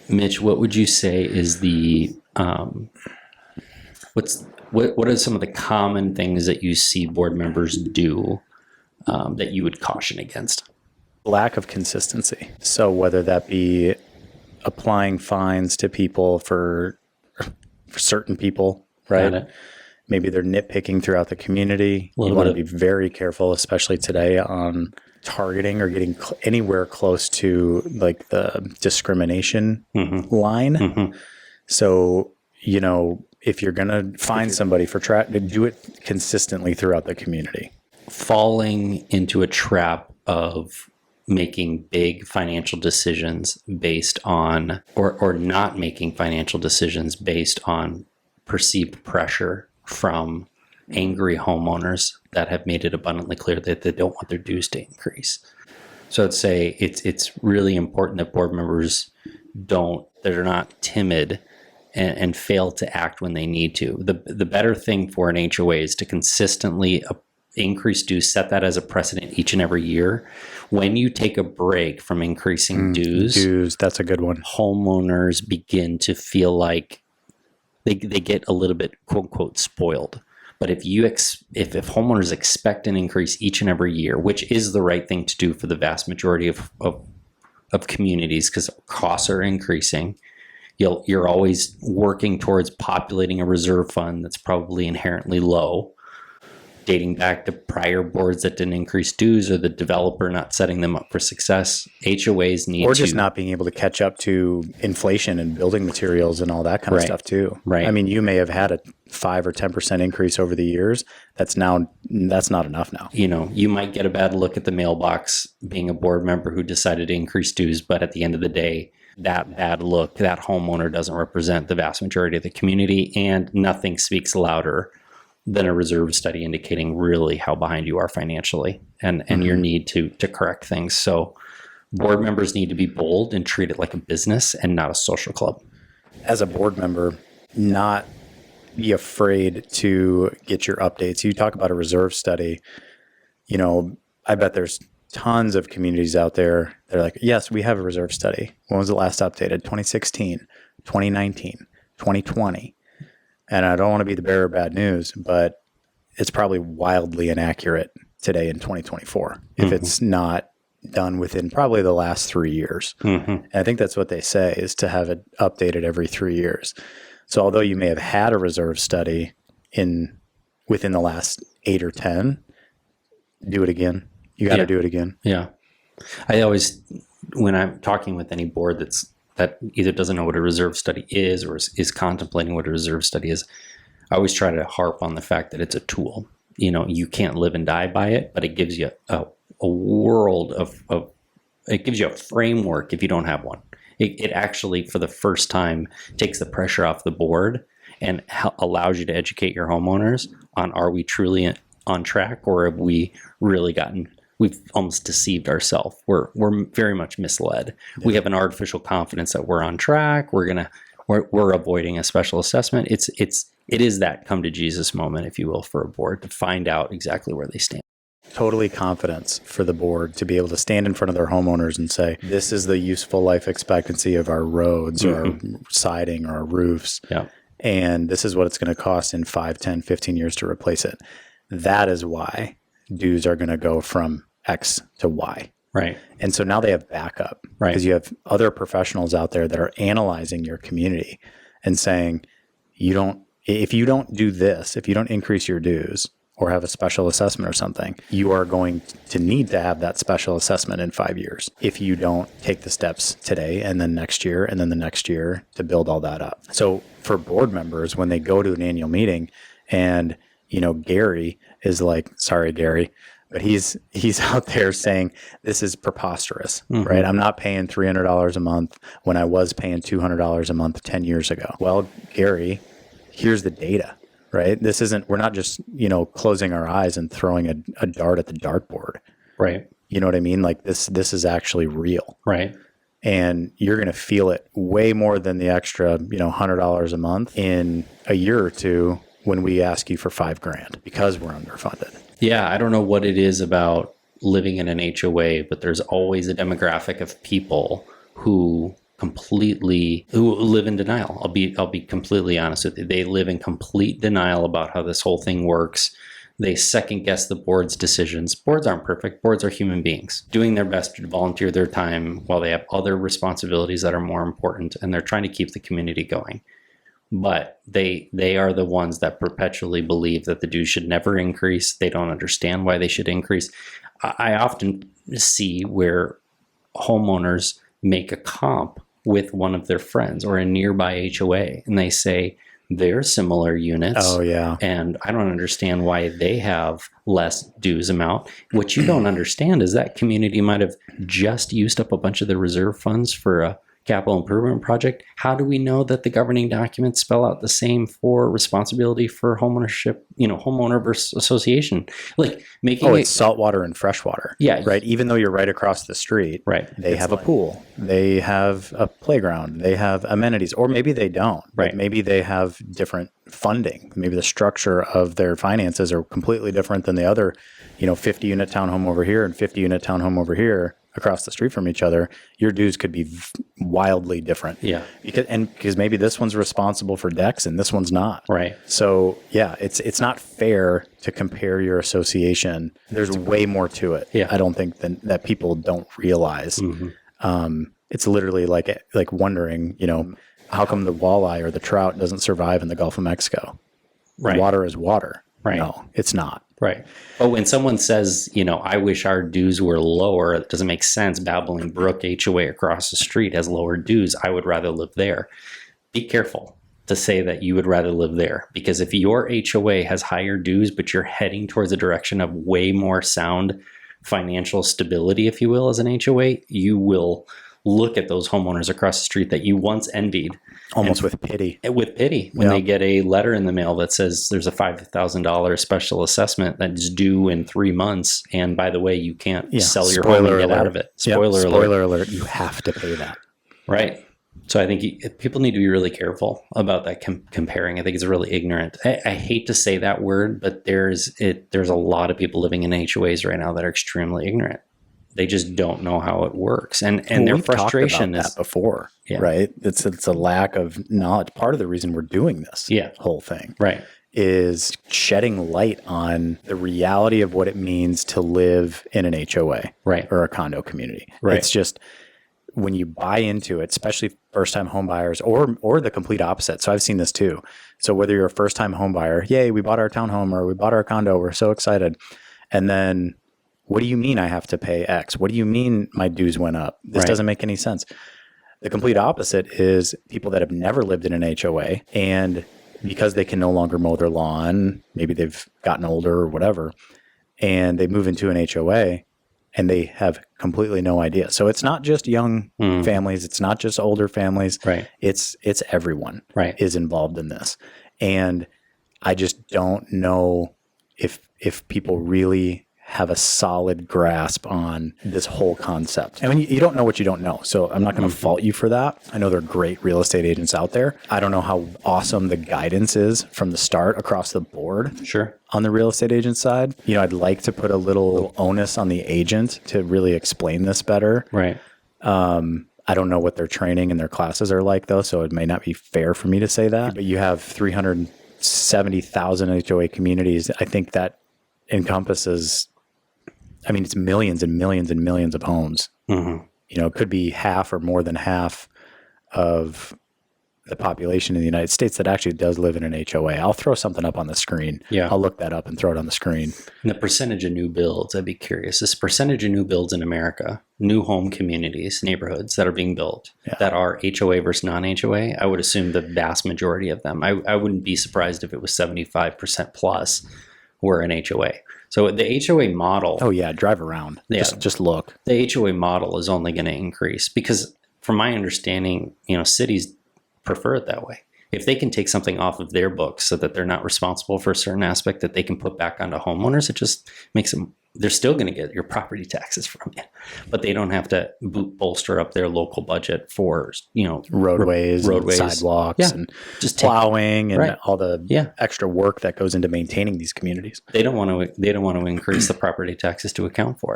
Mitch, what would you say is the what are some of the common things that you see board members do that you would caution against? Lack of consistency. So whether that be applying fines to people for certain people, right? Maybe they're nitpicking throughout the community. You want to be very careful, especially today, on targeting or getting anywhere close to like the discrimination line. So, you know, if you're going to find somebody for do it consistently throughout the community. Falling into a trap of making big financial decisions based on, or not making financial decisions based on perceived pressure from angry homeowners that have made it abundantly clear that they don't want their dues to increase. So I'd say it's really important that board members they're not timid and fail to act when they need to. The better thing for an HOA is to consistently increase dues, set that as a precedent each and every year. When you take a break from increasing dues, that's a good one. Homeowners begin to feel like they get a little bit quote unquote spoiled. But if homeowners expect an increase each and every year, which is the right thing to do for the vast majority of communities, because costs are increasing, you're always working towards populating a reserve fund that's probably inherently low, dating back to prior boards that didn't increase dues or the developer not setting them up for success. HOAs need or just not being able to catch up to inflation and building materials and all that kind of stuff too. Right. I mean, you may have had a 5 or 10% increase over the years. That's not enough now. You know, you might get a bad look at the mailbox being a board member who decided to increase dues, but at the end of the day, that bad look, that homeowner doesn't represent the vast majority of the community, and nothing speaks louder than a reserve study indicating really how behind you are financially and your need to correct things. So board members need to be bold and treat it like a business and not a social club. As a board member, not be afraid to get your updates. You talk about a reserve study, you know, I bet there's tons of communities out there that are like, yes, we have a reserve study. When was it last updated? 2016, 2019, 2020. And I don't want to be the bearer of bad news, but it's probably wildly inaccurate today in 2024 if it's not done within probably the last 3 years. And I think that's what they say, is to have it updated every 3 years. So although you may have had a reserve study within the last 8 or 10, do it again. You got to do it again. Yeah. I always, when I'm talking with any board that either doesn't know what a reserve study is or is contemplating what a reserve study is, I always try to harp on the fact that it's a tool. You know, you can't live and die by it, but it gives you a world of it gives you a framework if you don't have one. It actually, for the first time, takes the pressure off the board and allows you to educate your homeowners on, are we truly on track, or have we really we've almost deceived ourselves. We're very much misled. Yeah. We have an artificial confidence that we're on track. We're avoiding a special assessment. It is that come to Jesus moment, if you will, for a board to find out exactly where they stand. Totally confidence for the board to be able to stand in front of their homeowners and say, this is the useful life expectancy of our roads or our siding or our roofs. Yeah. And this is what it's going to cost in 5, 10, 15 years to replace it. That is why dues are going to go from X to Y. Right. And so now they have backup. Right. Because you have other professionals out there that are analyzing your community and saying, if you don't do this, if you don't increase your dues or have a special assessment or something, you are going to need to have that special assessment in 5 years if you don't take the steps today and then next year and then the next year to build all that up. So for board members, when they go to an annual meeting and, you know, Gary is like, sorry, Gary, but he's out there saying this is preposterous, right? I'm not paying $300 a month when I was paying $200 a month 10 years ago. Well, Gary, here's the data, right? We're not just, you know, closing our eyes and throwing a dart at the dartboard. Right. You know what I mean? Like this is actually real. Right. And you're going to feel it way more than the extra, you know, $100 a month in a year or two when we ask you for $5,000 because we're underfunded. Yeah, I don't know what it is about living in an HOA, but there's always a demographic of people who who live in denial. I'll be completely honest with you. They live in complete denial about how this whole thing works. They second guess the board's decisions. Boards aren't perfect. Boards are human beings doing their best to volunteer their time while they have other responsibilities that are more important, and they're trying to keep the community going. But they are the ones that perpetually believe that the dues should never increase. They don't understand why they should increase. I often see where homeowners make a comp with one of their friends or a nearby HOA, and they say, they're similar units. Oh, yeah. And I don't understand why they have less dues amount. What you don't understand is that community might have just used up a bunch of the reserve funds for a capital improvement project. How do we know that the governing documents spell out the same for responsibility for homeownership, homeowner versus association? Like making it's saltwater and freshwater. Yeah. Right. Even though you're right across the street, right. They have a pool, they have a playground, they have amenities, or maybe they don't. Right. Maybe they have different funding. Maybe the structure of their finances are completely different than the other, 50 unit townhome over here and 50 unit townhome over here across the street from each other. Your dues could be wildly different. Yeah. Because maybe this one's responsible for decks and this one's not. Right. So yeah, it's not fair to compare your association. There's way more to it. Yeah. I don't think that people don't realize. Mm-hmm. It's literally like wondering, how come the walleye or the trout doesn't survive in the Gulf of Mexico? Right. Water is water. Right. No, it's not. Right. But when someone says, I wish our dues were lower, it doesn't make sense. Babbling Brook HOA across the street has lower dues. I would rather live there. Be careful to say that you would rather live there, because if your HOA has higher dues, but you're heading towards a direction of way more sound financial stability, if you will, as an HOA, you will look at those homeowners across the street that you once envied. Almost with pity. With pity. When they get a letter in the mail that says there's a $5,000 special assessment that's due in 3 months. And by the way, you can't sell your home and get out of it. Spoiler alert. You have to pay that. Right. So I think people need to be really careful about that comparing. I think it's really ignorant. I hate to say that word, but there's a lot of people living in HOAs right now that are extremely ignorant. They just don't know how it works, and their frustration is that before, right? It's a lack of knowledge. Part of the reason we're doing this, whole thing, right, is shedding light on the reality of what it means to live in an HOA, right, or a condo community. Right. It's just when you buy into it, especially first-time home buyers, or the complete opposite. So I've seen this too. So whether you're a first-time home buyer, yay, we bought our townhome or we bought our condo, we're so excited, and then, what do you mean I have to pay X? What do you mean my dues went up? This doesn't make any sense. The complete opposite is people that have never lived in an HOA, and because they can no longer mow their lawn, maybe they've gotten older or whatever, and they move into an HOA and they have completely no idea. So it's not just young families. It's not just older families. Right. It's everyone is involved in this. And I just don't know if people really have a solid grasp on this whole concept. I mean, you don't know what you don't know. So I'm not going to fault you for that. I know there are great real estate agents out there. I don't know how awesome the guidance is from the start across the board. Sure. On the real estate agent side, I'd like to put a little onus on the agent to really explain this better. Right. I don't know what their training and their classes are like though, so it may not be fair for me to say that. But you have 370,000 HOA communities. I think that encompasses, it's millions and millions and millions of homes. Mm-hmm. It could be half or more than half of the population in the United States that actually does live in an HOA. I'll throw something up on the screen. Yeah. I'll look that up and throw it on the screen. And the percentage of new builds, I'd be curious. This percentage of new builds in America, new home communities, neighborhoods that are being built that are HOA versus non-HOA, I would assume the vast majority of them. I wouldn't be surprised if it was 75% plus were an HOA. So the HOA model. Oh yeah, drive around. Yeah. Just look. The HOA model is only going to increase because, from my understanding, cities prefer it that way. If they can take something off of their books so that they're not responsible for a certain aspect that they can put back onto homeowners, it just makes them. They're still going to get your property taxes from you, but they don't have to bolster up their local budget for roadways, and sidewalks, and just plowing and all the extra work that goes into maintaining these communities. They don't want to increase the property taxes to account for it.